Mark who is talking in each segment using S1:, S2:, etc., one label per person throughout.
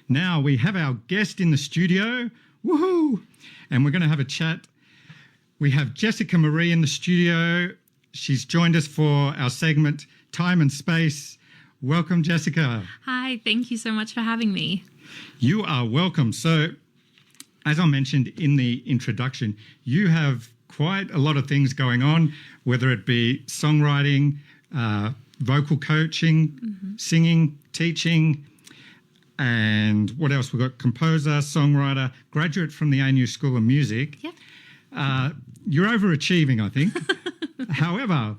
S1: Now we have our guest in the studio. Woohoo! And we're going to have a chat. We have Jessica Maree in the studio. She's joined us for our segment, Time and Space. Welcome, Jessica.
S2: Hi, thank you so much for having me.
S1: You are welcome. So, as I mentioned in the introduction, you have quite a lot of things going on, whether it be songwriting, vocal coaching, singing, teaching, and what else? We've got composer, songwriter, graduate from the ANU School of Music.
S2: Yep.
S1: You're overachieving, I think. However,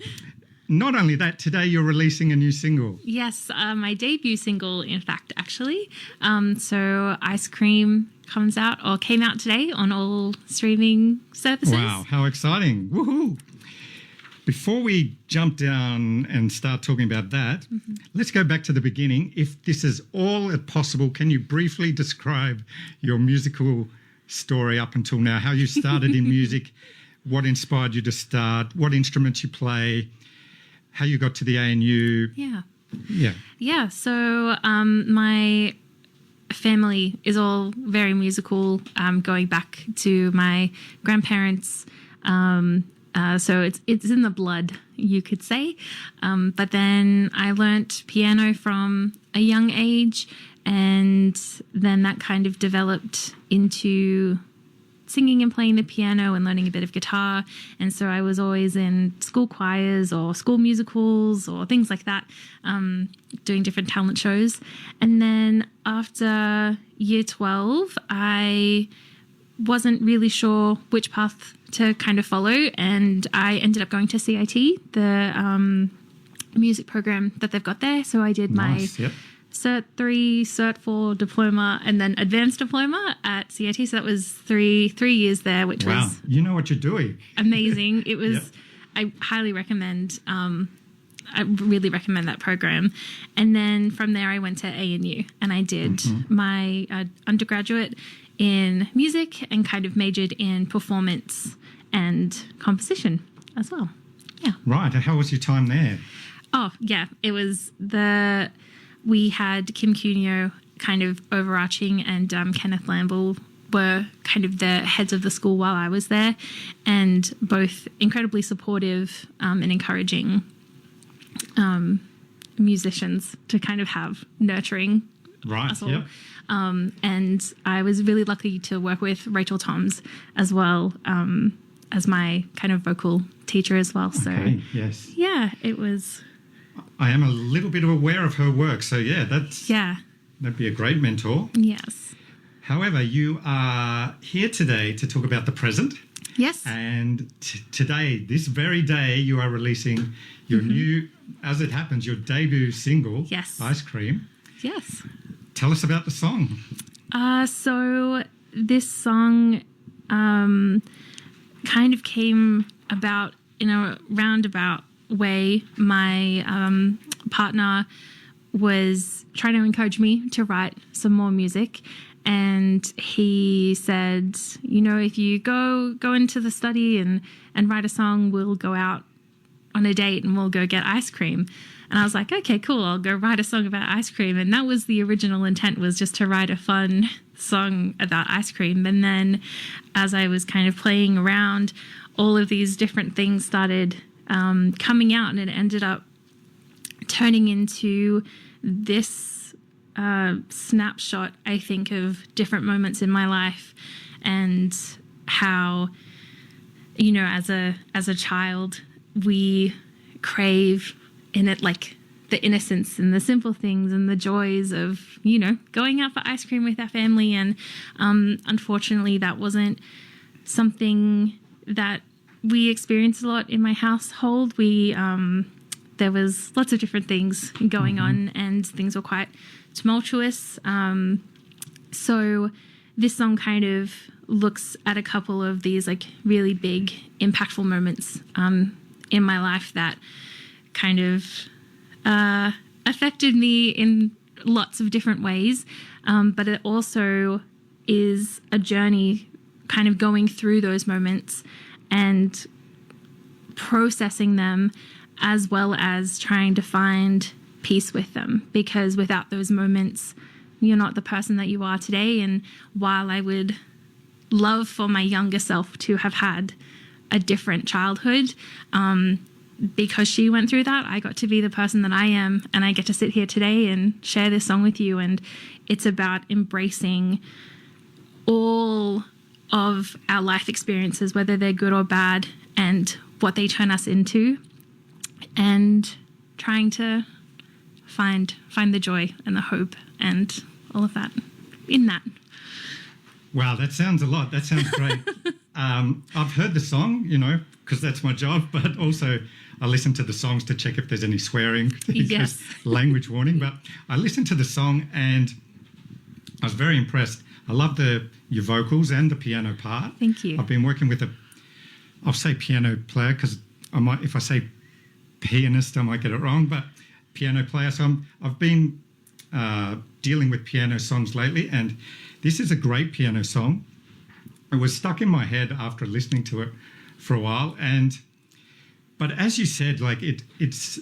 S1: not only that, today you're releasing a new single.
S2: Yes, my debut single, in fact, actually. So Icecream came out today on all streaming services.
S1: Wow, how exciting. Woohoo. Before we jump down and start talking about that, let's go back to the beginning. If this is all possible, can you briefly describe your musical story up until now, how you started in music, what inspired you to start, what instruments you play, how you got to the ANU?
S2: Yeah, so my family is all very musical, going back to my grandparents. So it's in the blood, you could say. But then I learnt piano from a young age, and then that kind of developed into singing and playing the piano and learning a bit of guitar. And so I was always in school choirs or school musicals or things like that, doing different talent shows. And then after year 12, I wasn't really sure which path to kind of follow, and I ended up going to CIT, the music program that they've got there. So I did my Cert 3, Cert 4 diploma, and then advanced diploma at CIT. So that was three years there, which was
S1: you know what you're doing.
S2: Amazing. It was. I highly recommend. I really recommend that program. And then from there, I went to ANU and I did my undergraduate in music and kind of majored in performance and composition as well. Yeah.
S1: Right. How was your time there?
S2: Oh, yeah. It was we had Kim Cuneo kind of overarching, and Kenneth Lamble were kind of the heads of the school while I was there, and both incredibly supportive and encouraging musicians to kind of have nurturing us all. And I was really lucky to work with Rachel Toms as well, as my kind of vocal teacher as well. So yeah, it was.
S1: I am a little bit aware of her work, so that'd be a great mentor.
S2: Yes.
S1: However, you are here today to talk about the present.
S2: Yes.
S1: And today, this very day, you are releasing your new, as it happens, your debut single, Icecream.
S2: Yes.
S1: Tell us about the song.
S2: So this song kind of came about in a roundabout way. My partner was trying to encourage me to write some more music, and he said, you know, if you go into the study and write a song, we'll go out on a date and we'll go get ice cream. And I was like, okay, cool, I'll go write a song about ice cream. And that was the original intent, was just to write a fun song about ice cream. And then as I was kind of playing around, all of these different things started coming out, and it ended up turning into this snapshot, I think, of different moments in my life, and how, you know, as a child, we crave in it like the innocence and the simple things and the joys of, you know, going out for ice cream with our family. And unfortunately, that wasn't something that we experienced a lot in my household. There was lots of different things going on, and things were quite tumultuous. So this song kind of looks at a couple of these like really big, impactful moments in my life that kind of affected me in lots of different ways. But it also is a journey kind of going through those moments and processing them, as well as trying to find peace with them, because without those moments, you're not the person that you are today. And while I would love for my younger self to have had a different childhood, because she went through that, I got to be the person that I am, and I get to sit here today and share this song with you. And it's about embracing all of our life experiences, whether they're good or bad, and what they turn us into, and trying to find the joy and the hope and all of that in that.
S1: Wow, that sounds a lot. That sounds great. I've heard the song, because that's my job, but also I listen to the songs to check if there's any swearing.
S2: Yes.
S1: Language warning. But I listened to the song and I was very impressed. I love your vocals and the piano part.
S2: Thank you.
S1: I've been working with I'll say piano player because if I say pianist, I might get it wrong, but piano player. So I've been dealing with piano songs lately, and this is a great piano song. It was stuck in my head after listening to it for a while, but as you said, like it's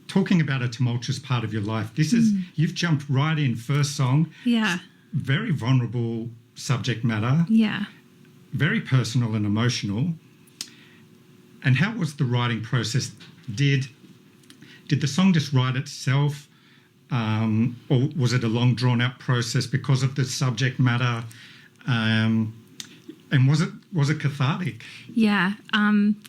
S1: talking about a tumultuous part of your life. This is you've jumped right in, first song.
S2: Yeah.
S1: Very vulnerable subject matter.
S2: Yeah.
S1: Very personal and emotional. And how was the writing process? Did the song just write itself, or was it a long, drawn-out process because of the subject matter? And was it cathartic?
S2: Yeah,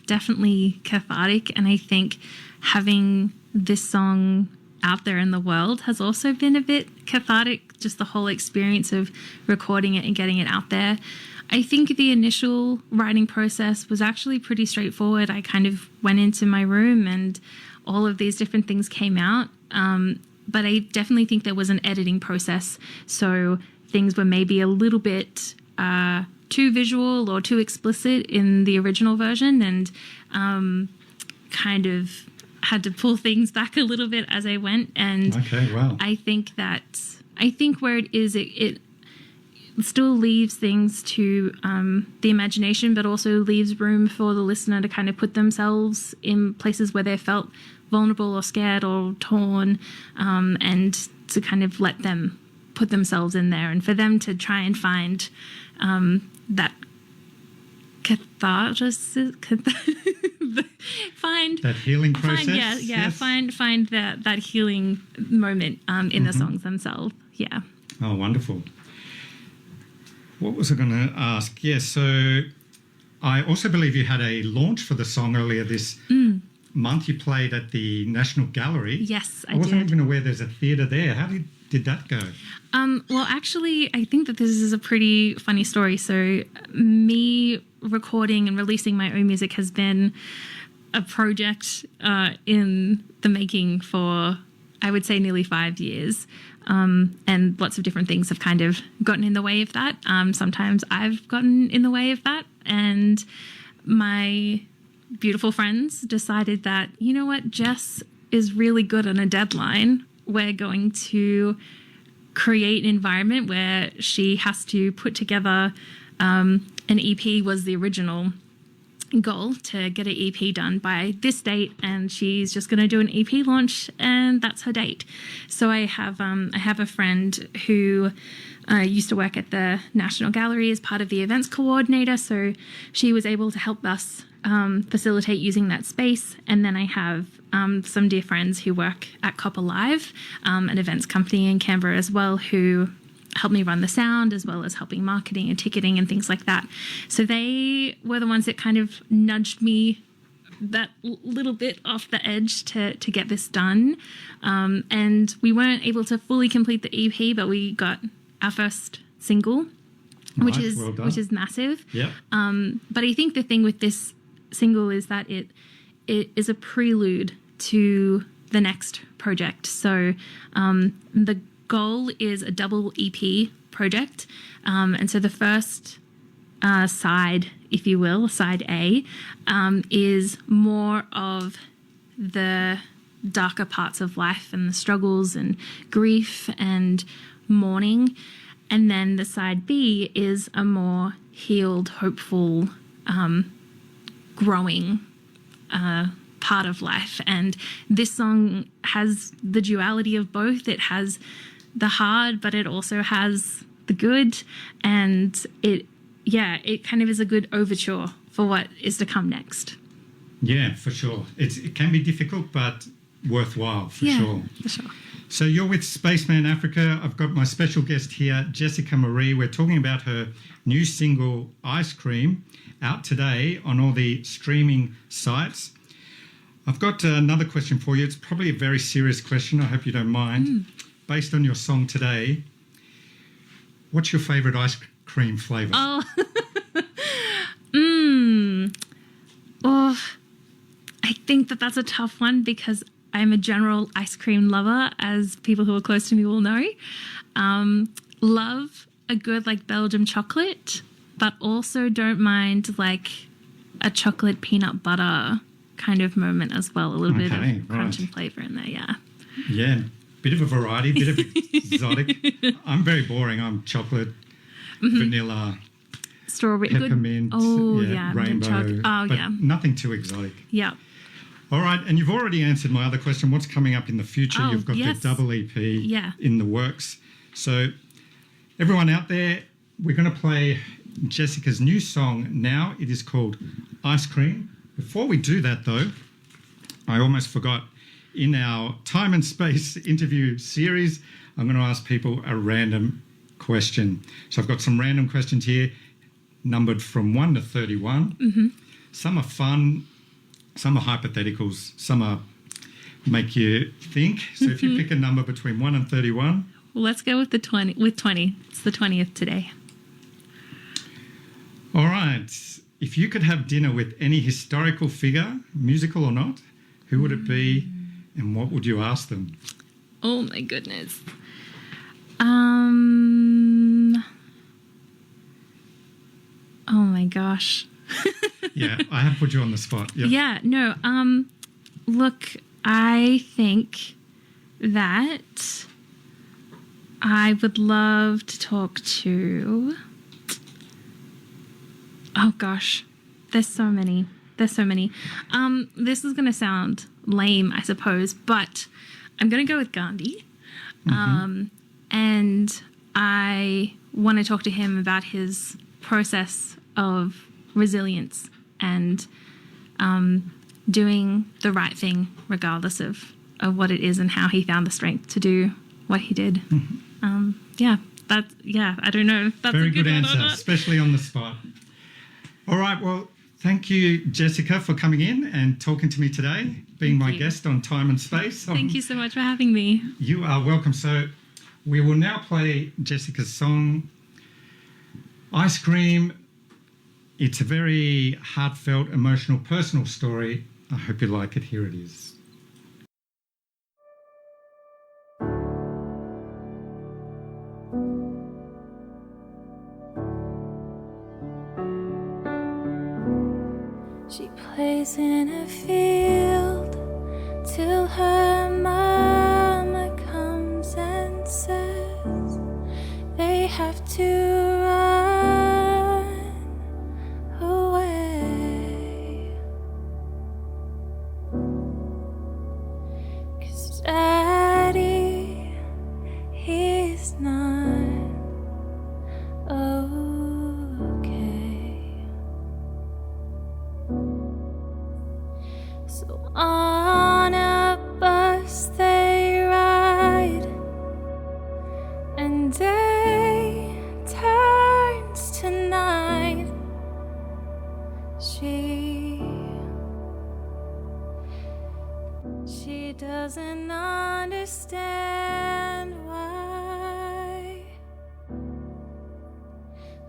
S2: definitely cathartic. And I think having this song out there in the world has also been a bit cathartic, just the whole experience of recording it and getting it out there. I think the initial writing process was actually pretty straightforward. I kind of went into my room and all of these different things came out. But I definitely think there was an editing process. So things were maybe a little bit too visual or too explicit in the original version, and kind of had to pull things back a little bit as I went. And
S1: okay, wow.
S2: I think where it is, it still leaves things to the imagination, but also leaves room for the listener to kind of put themselves in places where they felt vulnerable or scared or torn, and to kind of let them put themselves in there, and for them to try and find that catharsis, find
S1: that healing process.
S2: Yes. Find that healing moment in the songs themselves. Yeah.
S1: Oh, wonderful. What was I going to ask? Yes, so I also believe you had a launch for the song earlier this month. You played at the National Gallery.
S2: Yes, I
S1: wasn't
S2: did.
S1: even aware there's a theatre there. How did that go?
S2: Well, actually, I think that this is a pretty funny story. So me recording and releasing my own music has been a project in the making for, I would say, nearly 5 years. And lots of different things have kind of gotten in the way of that. Sometimes I've gotten in the way of that. And my beautiful friends decided that, you know what, Jess is really good on a deadline. We're going to create an environment where she has to put together an EP was the original goal, to get an EP done by this date, and she's just going to do an EP launch, and that's her date. So I have a friend who used to work at the National Gallery as part of the events coordinator, so she was able to help us facilitate using that space. And then I have some dear friends who work at LocalnLive, an events company in Canberra as well, who help me run the sound, as well as helping marketing and ticketing and things like that. So they were the ones that kind of nudged me that little bit off the edge to get this done. And we weren't able to fully complete the EP, but we got our first single, which is massive.
S1: Yeah.
S2: But I think the thing with this single is that it is a prelude to the next project. So the goal is a double EP project. And so the first side, if you will, side A, is more of the darker parts of life and the struggles and grief and mourning. And then the side B is a more healed, hopeful, growing part of life. And this song has the duality of both. It has the hard, but it also has the good, and it kind of is a good overture for what is to come next.
S1: Yeah, for sure. It can be difficult, but worthwhile, for sure.
S2: For sure.
S1: So you're with Spaceman Africa. I've got my special guest here, Jessica Maree. We're talking about her new single, Icecream, out today on all the streaming sites. I've got another question for you. It's probably a very serious question. I hope you don't mind. Based on your song today, what's your favourite ice cream flavour?
S2: Oh, Oh, I think that's a tough one because I'm a general ice cream lover, as people who are close to me will know. Love a good Belgium chocolate, but also don't mind a chocolate peanut butter kind of moment as well. A little bit of crunch and flavour in there, yeah.
S1: Yeah, bit of a variety, bit of exotic. I'm very boring. I'm chocolate, vanilla,
S2: strawberry,
S1: peppermint, rainbow. But nothing too exotic.
S2: Yeah.
S1: All right, and you've already answered my other question. What's coming up in the future? You've got the double EP in the works. So everyone out there, we're going to play Jessica's new song now. It is called Icecream. Before we do that, though, I almost forgot. In our time and space interview series, I'm going to ask people a random question. So I've got some random questions here, numbered from 1 to 31. Some are fun, some are hypotheticals, some are make you think. So if you pick a number between 1 and 31.
S2: Well, let's go with 20. It's the 20th today.
S1: All right. If you could have dinner with any historical figure, musical or not, who would it be and what would you ask them?
S2: Oh, my goodness. Oh, my gosh.
S1: Yeah, I have put you on the spot. Yep.
S2: Yeah, no. Look, I think that I would love to talk to... Oh, gosh. There's so many. This is going to sound lame, I suppose, but I'm going to go with Gandhi. And I want to talk to him about his process of resilience and doing the right thing regardless of what it is and how he found the strength to do what he did. I don't know if that's
S1: very
S2: a good
S1: answer,
S2: one or not.
S1: Especially on the spot. All right, well, thank you, Jessica, for coming in and talking to me today, being my guest on Time and Space.
S2: Thank you so much for having me.
S1: You are welcome. So we will now play Jessica's song, Icecream. It's a very heartfelt, emotional, personal story. I hope you like it. Here it is.
S3: She plays in a field till her mama comes and says they have to run away, 'cause Daddy, he's not okay. So on a bus they ride, and day turns to night. She doesn't understand why,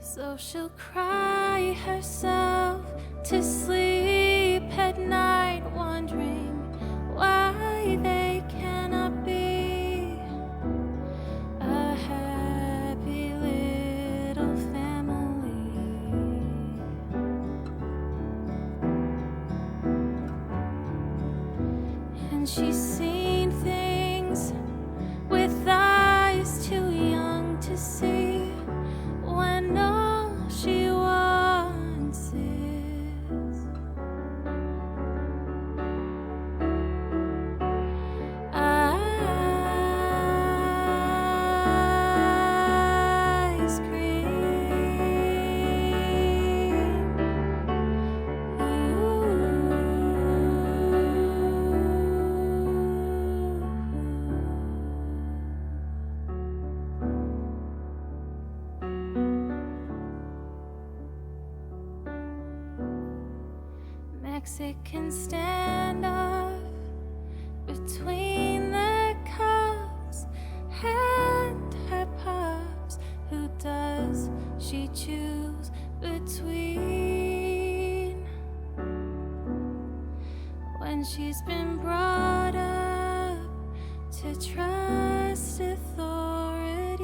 S3: so she'll cry herself to sleep at night, wondering why they cannot be a happy little family. And she's seen things with eyes too young to see, when all she wants is Mexican standoff between the cops and her pops. Who does she choose between when she's been brought up to trust authorities?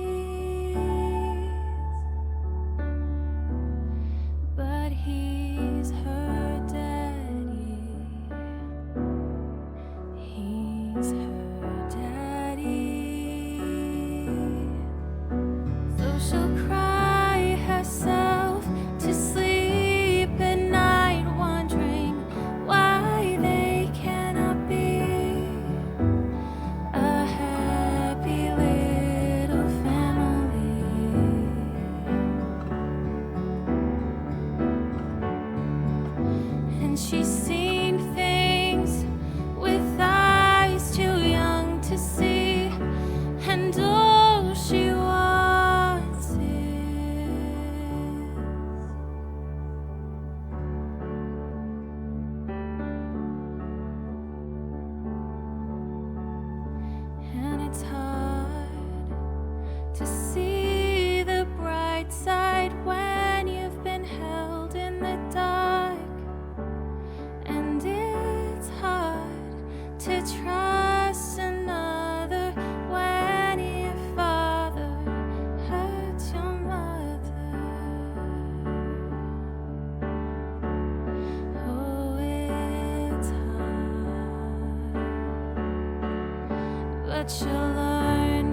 S3: But he's her daddy. He's her daddy. So she'll cry herself to sleep at night, wondering why they cannot be a happy little family. And she's seen things with eyes too young to see, and all she wants is and it's hard to see the bright side when you've been held in the dark. And it's hard to trust another when your father hurt your mother. Oh, it's hard. But she'll learn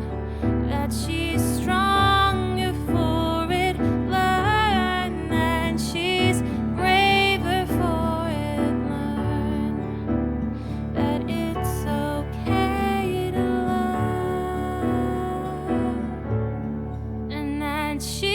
S3: that she's stronger for it. Learn that she's braver for it. Learn that it's okay to love, and that she